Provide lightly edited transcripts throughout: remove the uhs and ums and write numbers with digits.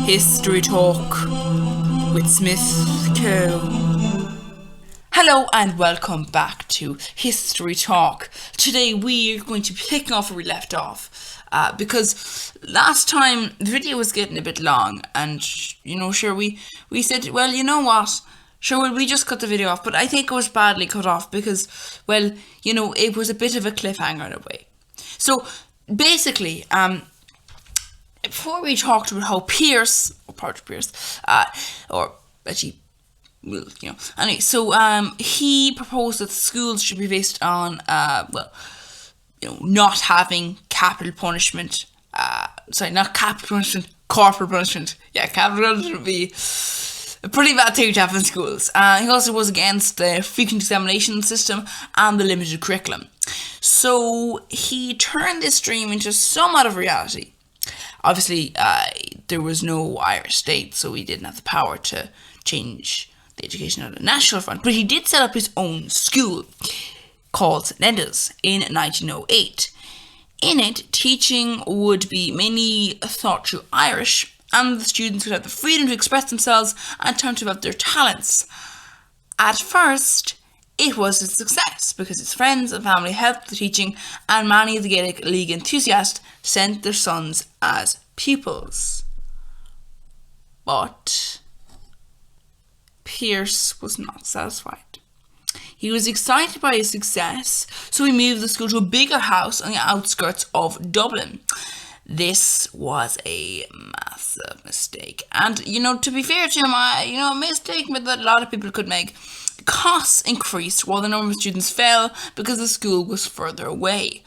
History Talk with Smith Co. Hello and welcome back to History Talk. Today we are going to be picking off where we left off because last time the video was getting a bit long and we said, well, you know what, sure, we just cut the video off, but I think it was badly cut off because, well, it was a bit of a cliffhanger in a way. So basically, before we talked about how Pearse, anyway, so he proposed that schools should be based on, not having capital punishment. Not capital punishment, corporal punishment. Yeah, capital punishment would be a pretty bad thing to have in schools. He also was against the frequent examination system and the limited curriculum. So he turned this dream into somewhat of reality. Obviously, there was no Irish state, so he didn't have the power to change the education on the national front. But he did set up his own school called St. Enda's in 1908. In it, teaching would be mainly taught through Irish, and the students would have the freedom to express themselves and time to develop their talents. At first, it was a success because his friends and family helped with the teaching, and many of the Gaelic League enthusiasts sent their sons as pupils. But Pearse was not satisfied. He was excited by his success, so he moved the school to a bigger house on the outskirts of Dublin. This was a massive mistake. And, to be fair to him, a mistake that a lot of people could make. Costs increased while the number of students fell because the school was further away.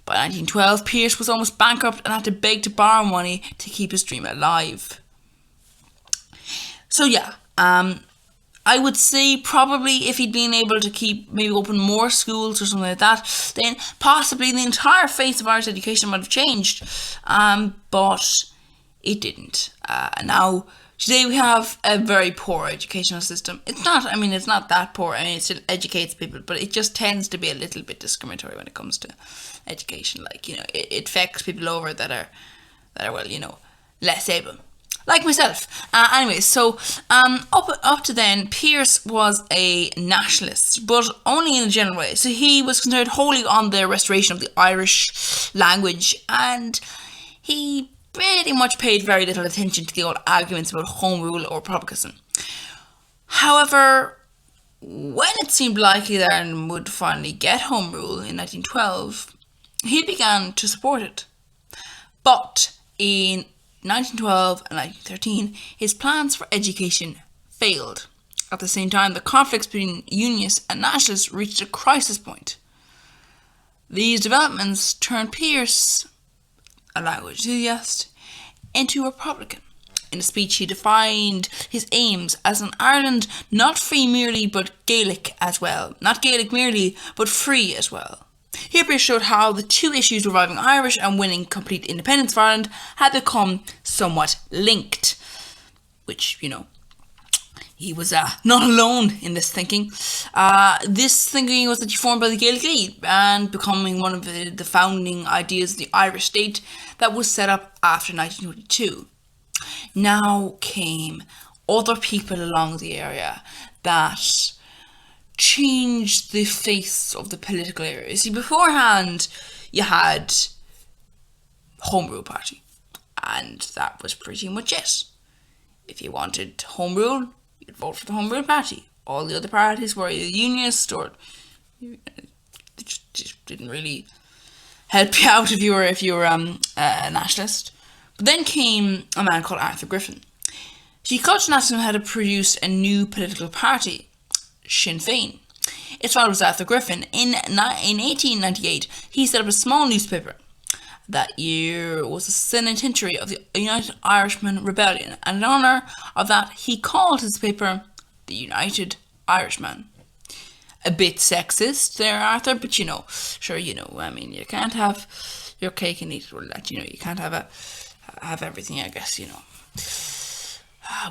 By 1912, Pearse was almost bankrupt and had to beg to borrow money to keep his dream alive. So yeah, I would say probably if he'd been able to keep maybe open more schools or something like that, then possibly the entire face of Irish education might have changed. But it didn't. Now, today we have a very poor educational system. It's not that poor. It still educates people, but it just tends to be a little bit discriminatory when it comes to education. It affects people over that are less able. Like myself. Anyway, so up to then, Pearse was a nationalist, but only in a general way. So he was concerned wholly on the restoration of the Irish language, and he pretty much paid very little attention to the old arguments about home rule or republicanism. However, when it seemed likely that Ireland would finally get home rule in 1912, he began to support it. But in 1912 and 1913, his plans for education failed. At the same time, the conflicts between Unionists and Nationalists reached a crisis point. These developments turned Pearse, a language enthusiast, into a Republican. In a speech, he defined his aims as an Ireland not free merely, but Gaelic as well. Not Gaelic merely, but free as well. Here Pearse showed how the two issues, reviving Irish and winning complete independence for Ireland, had become somewhat linked. Which, he was not alone in this thinking. This thinking was formed by the Gaelic League and becoming one of the founding ideas of the Irish state that was set up after 1922. Now came other people along the area that changed the face of the political area. You see, beforehand, you had Home Rule Party, and that was pretty much it. If you wanted Home Rule, you'd vote for the Home Rule Party. All the other parties were either Unionist or they just didn't really help you out if you were a nationalist. But then came a man called Arthur Griffin. He Culture Nationalism had to produce a new political party, Sinn Féin. Its founder was Arthur Griffin. In 1898, he set up a small newspaper. That year was the centenary of the United Irishman Rebellion, and in honour of that, he called his paper the United Irishman. A bit sexist there, Arthur, but you can't have your cake and eat it with that. You can't have everything, I guess,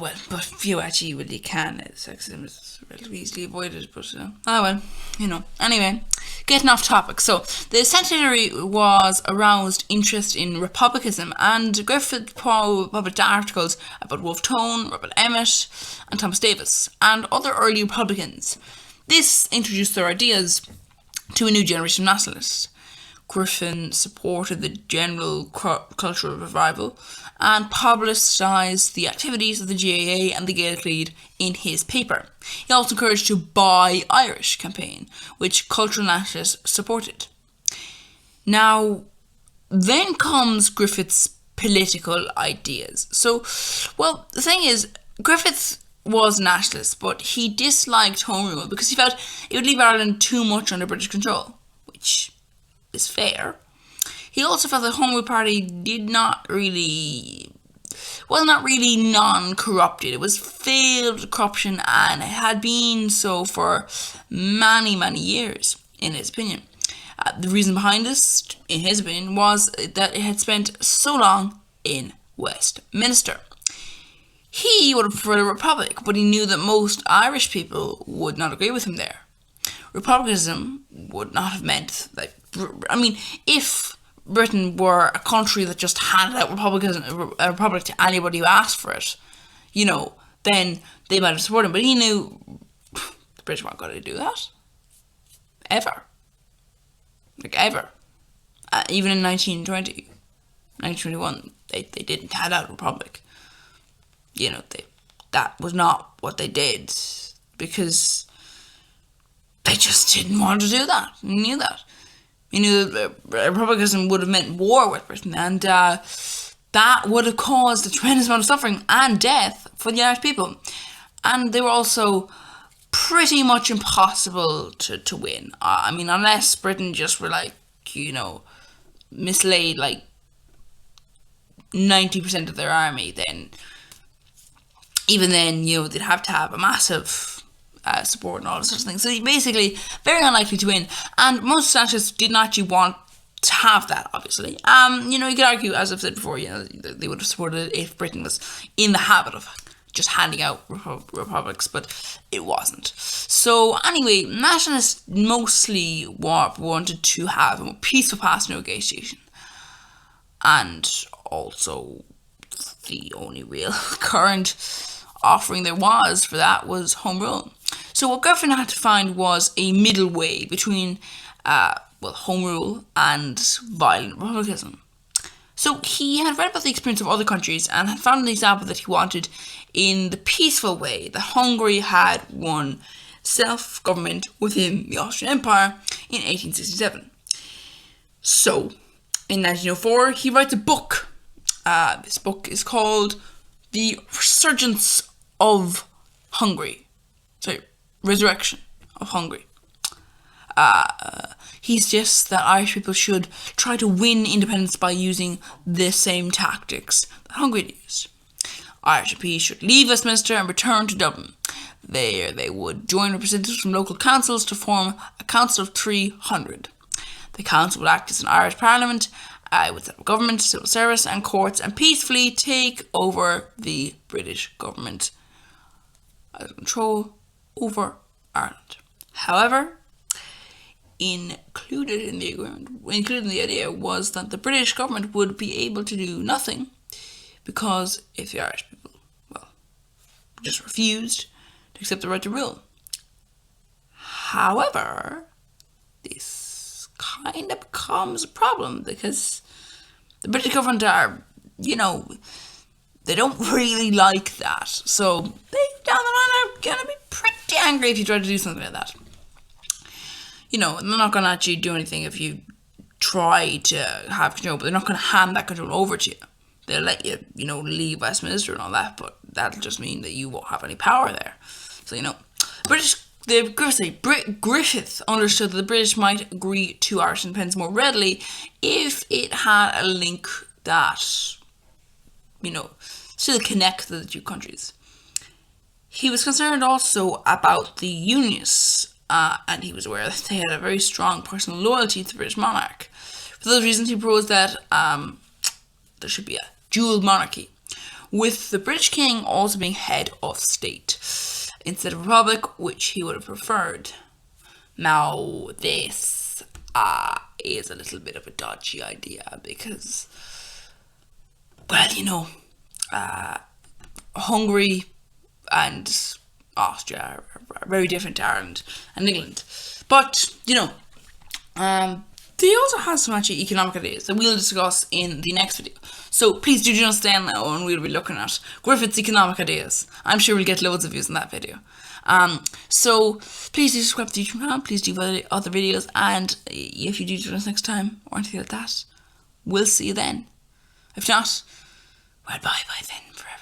Well, but few actually really can. Sexism is relatively easily avoided, but well, Anyway, getting off topic. So the centenary was aroused interest in republicanism, and Griffith published articles about Wolfe Tone, Robert Emmet, and Thomas Davis, and other early Republicans. This introduced their ideas to a new generation of nationalists. Griffin supported the general cultural revival and publicised the activities of the GAA and the Gaelic League in his paper. He also encouraged to Buy Irish campaign, which cultural nationalists supported. Now, then comes Griffith's political ideas. So, the thing is, Griffith was nationalist, but he disliked Home Rule because he felt it would leave Ireland too much under British control, which is fair. He also felt the Home Rule Party was not really non-corrupted. It was filled with corruption, and it had been so for many, many years, in his opinion. The reason behind this, in his opinion, was that it had spent so long in Westminster. He would have preferred a republic, but he knew that most Irish people would not agree with him there. Republicanism would not have meant if Britain were a country that just handed out a republic to anybody who asked for it, then they might have supported him. But he knew the British weren't going to do that. Ever. Ever. Even in 1920, 1921, they didn't hand out a republic. That was not what they did, because they just didn't want to do that. He knew that. He knew that republicanism would have meant war with Britain, and that would have caused a tremendous amount of suffering and death for the Irish people. And they were also pretty much impossible to win. Unless Britain just were mislaid 90% of their army, then even then, they'd have to have a massive support and all those sorts of things. So basically, very unlikely to win. And most nationalists didn't actually want to have that, obviously. You could argue, as I've said before, they would have supported it if Britain was in the habit of just handing out republics, but it wasn't. So anyway, nationalists mostly wanted to have a peaceful path negotiation. And also, the only real current offering there was for that was Home Rule. So what Griffin had to find was a middle way between Home Rule and violent republicanism. So he had read about the experience of other countries and had found an example that he wanted in the peaceful way that Hungary had won self-government within the Austrian Empire in 1867. So, in 1904, he writes a book. This book is called The Resurgence of Hungary. Resurrection of Hungary. He suggests that Irish people should try to win independence by using the same tactics that Hungary used. Irish MPs should leave Westminster and return to Dublin. There they would join representatives from local councils to form a council of 300. The council would act as an Irish parliament with set up government, civil service and courts, and peacefully take over the British government as control over Ireland. However, included in the idea was that the British government would be able to do nothing, because if the Irish people, just refused to accept the right to rule. However, this kind of becomes a problem, because the British government are, they don't really like that. So they down the line are going to be pretty angry if you try to do something like that. They're not going to actually do anything if you try to have control, but they're not going to hand that control over to you. They'll let you, leave Westminster and all that, but that'll just mean that you won't have any power there. So, Griffith understood that the British might agree to Irish independence more readily if it had a link that, still connected the two countries. He was concerned also about the Unionists, and he was aware that they had a very strong personal loyalty to the British monarch. For those reasons, he proposed that there should be a dual monarchy, with the British king also being head of state instead of republic, which he would have preferred. Now, this is a little bit of a dodgy idea because, well, Hungary and Austria are very different to Ireland and England. But, they also have some actually economic ideas that we'll discuss in the next video. So please do join us then now, and we'll be looking at Griffith's economic ideas. I'm sure we'll get loads of views in that video. So please do subscribe to the YouTube channel, please do other videos, and if you do join us next time or anything like that, we'll see you then. If not, well, bye then forever.